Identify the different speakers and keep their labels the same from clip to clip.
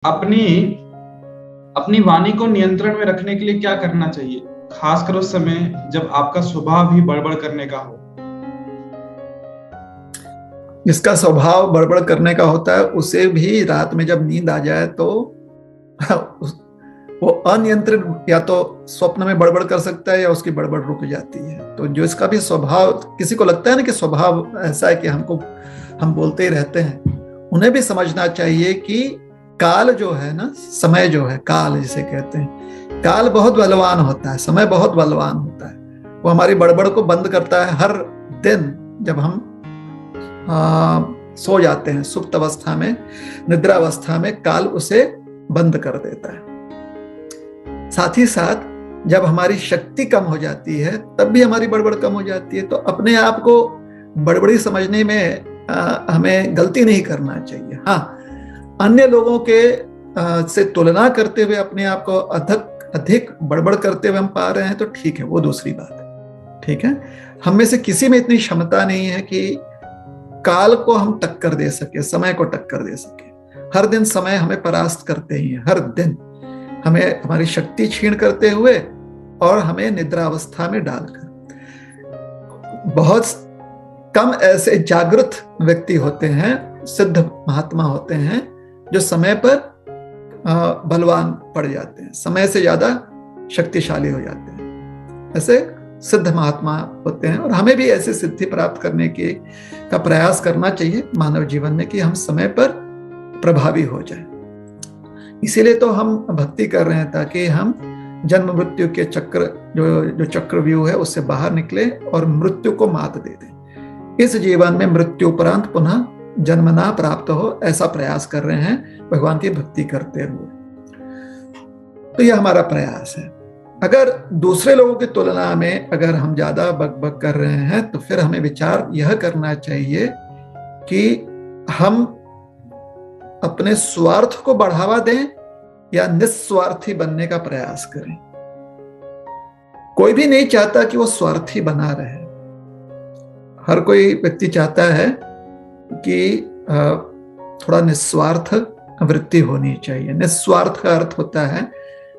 Speaker 1: अपनी अपनी वाणी को नियंत्रण में रखने के लिए क्या करना चाहिए, खासकर उस समय जब आपका स्वभाव ही बड़बड़ करने का हो।
Speaker 2: जिसका स्वभाव बड़बड़ करने का होता है उसे भी रात में जब नींद आ जाए तो वो अनियंत्रित या तो स्वप्न में बड़बड़ कर सकता है या उसकी बड़बड़ रुक जाती है। तो जो इसका भी स्वभाव, किसी को लगता है ना कि स्वभाव ऐसा है कि हम बोलते ही रहते हैं, उन्हें भी समझना चाहिए कि काल जो है ना, समय जो है, काल जिसे कहते हैं, काल बहुत बलवान होता है, समय बहुत बलवान होता है। वो हमारी बड़बड़ को बंद करता है। हर दिन जब हम सो जाते हैं सुप्त अवस्था में, निद्रा अवस्था में, काल उसे बंद कर देता है। साथ ही साथ जब हमारी शक्ति कम हो जाती है तब भी हमारी बड़बड़ कम हो जाती है। तो अपने आप को बड़बड़ी समझने में हमें गलती नहीं करना चाहिए। हाँ, अन्य लोगों के से तुलना करते हुए अपने आप को अधिक बड़बड़ करते हुए हम पा रहे हैं तो ठीक है, वो दूसरी बात है। ठीक है, हम में से किसी में इतनी क्षमता नहीं है कि काल को हम टक्कर दे सके, समय को टक्कर दे सके। हर दिन समय हमें परास्त करते ही है, हर दिन हमें हमारी शक्ति छीन करते हुए और हमें निद्रावस्था में डालकर। बहुत कम ऐसे जागृत व्यक्ति होते हैं, सिद्ध महात्मा होते हैं, जो समय पर बलवान पड़ जाते हैं, समय से ज्यादा शक्तिशाली हो जाते हैं। ऐसे सिद्ध महात्मा होते हैं और हमें भी ऐसी सिद्धि प्राप्त करने का प्रयास करना चाहिए मानव जीवन में, कि हम समय पर प्रभावी हो जाए। इसीलिए तो हम भक्ति कर रहे हैं, ताकि हम जन्म मृत्यु के चक्र, जो चक्रव्यूह है, उससे बाहर निकले और मृत्यु को मात दे दें। इस जीवन में मृत्यु उपरांत पुनः जन्म ना प्राप्त हो, ऐसा प्रयास कर रहे हैं भगवान की भक्ति करते हुए। तो यह हमारा प्रयास है। अगर दूसरे लोगों की तुलना में अगर हम ज्यादा बक कर रहे हैं तो फिर हमें विचार यह करना चाहिए कि हम अपने स्वार्थ को बढ़ावा दें या निस्वार्थी बनने का प्रयास करें। कोई भी नहीं चाहता कि वो स्वार्थी बना रहे। हर कोई व्यक्ति चाहता है कि थोड़ा निस्वार्थ वृत्ति होनी चाहिए। निस्वार्थ का अर्थ होता है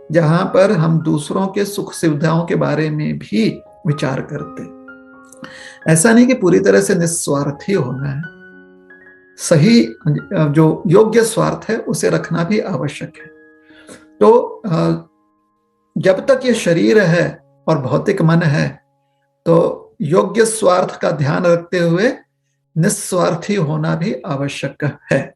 Speaker 2: जहां पर हम दूसरों के सुख सुविधाओं के बारे में भी विचार करते। ऐसा नहीं कि पूरी तरह से निस्वार्थी होना है, सही जो योग्य स्वार्थ है उसे रखना भी आवश्यक है। तो जब तक ये शरीर है और भौतिक मन है तो योग्य स्वार्थ का ध्यान रखते हुए निस्वार्थी होना भी आवश्यक है।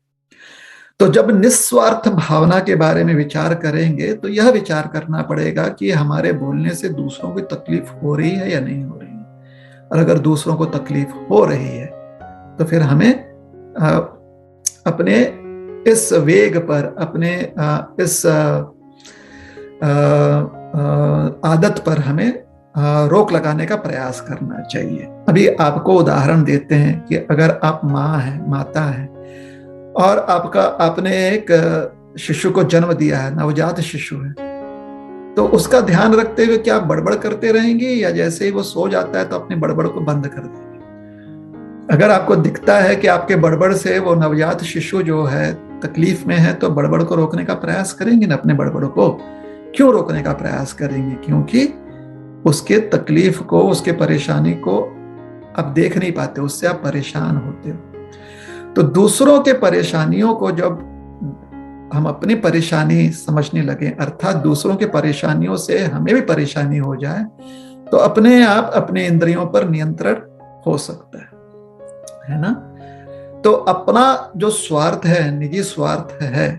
Speaker 2: तो जब निस्वार्थ भावना के बारे में विचार करेंगे तो यह विचार करना पड़ेगा कि हमारे बोलने से दूसरों को तकलीफ हो रही है या नहीं हो रही है। और अगर दूसरों को तकलीफ हो रही है तो फिर हमें अपने इस वेग पर, अपने इस आदत पर हमें रोक लगाने का प्रयास करना चाहिए। अभी आपको उदाहरण देते हैं कि अगर आप माँ हैं, माता हैं, और आपने एक शिशु को जन्म दिया है, नवजात शिशु है, तो उसका ध्यान रखते हुए क्या आप बड़बड़ करते रहेंगे या जैसे ही वो सो जाता है तो अपनी बड़बड़ को बंद कर देंगे? अगर आपको दिखता है कि आपके बड़बड़ से वो नवजात शिशु जो है तकलीफ में है, तो बड़बड़ को रोकने का प्रयास करेंगे ना। अपने बड़बड़ को क्यों रोकने का प्रयास करेंगे? क्योंकि उसके तकलीफ को, उसके परेशानी को आप देख नहीं पाते, उससे आप परेशान होते हो। तो दूसरों के परेशानियों को जब हम अपनी परेशानी समझने लगे, अर्थात दूसरों के परेशानियों से हमें भी परेशानी हो जाए, तो अपने आप अपने इंद्रियों पर नियंत्रण हो सकता है ना। तो अपना जो स्वार्थ है, निजी स्वार्थ है,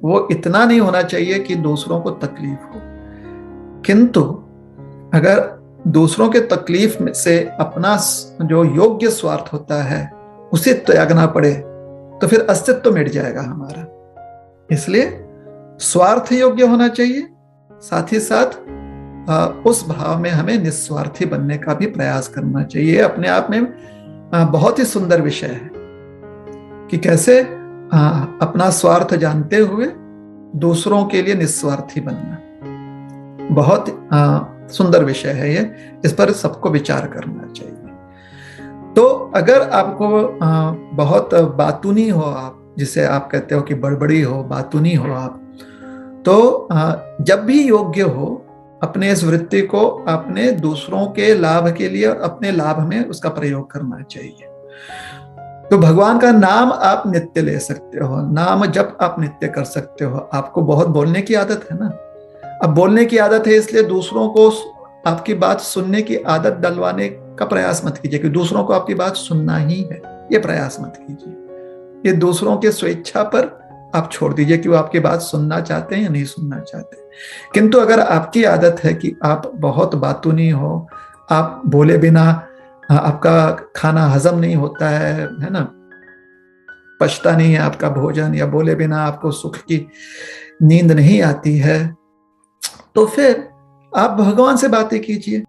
Speaker 2: वो इतना नहीं होना चाहिए कि दूसरों को तकलीफ हो। किंतु अगर दूसरों के तकलीफ से अपना जो योग्य स्वार्थ होता है उसे त्यागना पड़े तो फिर अस्तित्व मिट जाएगा हमारा। इसलिए स्वार्थ योग्य होना चाहिए, साथ ही साथ उस भाव में हमें निस्वार्थी बनने का भी प्रयास करना चाहिए। अपने आप में बहुत ही सुंदर विषय है कि कैसे अपना स्वार्थ जानते हुए दूसरों के लिए निस्वार्थी बनना। बहुत सुंदर विषय है ये, इस पर सबको विचार करना चाहिए। तो अगर आपको बहुत बातूनी हो, आप जिसे आप कहते हो कि बड़बड़ी हो, बातूनी हो आप, तो जब भी योग्य हो अपने इस वृत्ति को अपने दूसरों के लाभ के लिए और अपने लाभ में उसका प्रयोग करना चाहिए। तो भगवान का नाम आप नित्य ले सकते हो, नाम जब आप नित्य कर सकते हो। आपको बहुत बोलने की आदत है ना, अब बोलने की आदत है इसलिए दूसरों को आपकी बात सुनने की आदत डलवाने का प्रयास मत कीजिए कि दूसरों को आपकी बात सुनना ही है, ये प्रयास मत कीजिए। ये दूसरों के स्वेच्छा पर आप छोड़ दीजिए कि वो आपकी बात सुनना चाहते हैं या नहीं सुनना चाहते। किंतु अगर आपकी आदत है कि आप बहुत बातूनी हो, आप बोले बिना आपका खाना हजम नहीं होता है ना, पचता नहीं है आपका भोजन, या बोले बिना आपको सुख की नींद नहीं आती है, तो फिर आप भगवान से बातें कीजिए।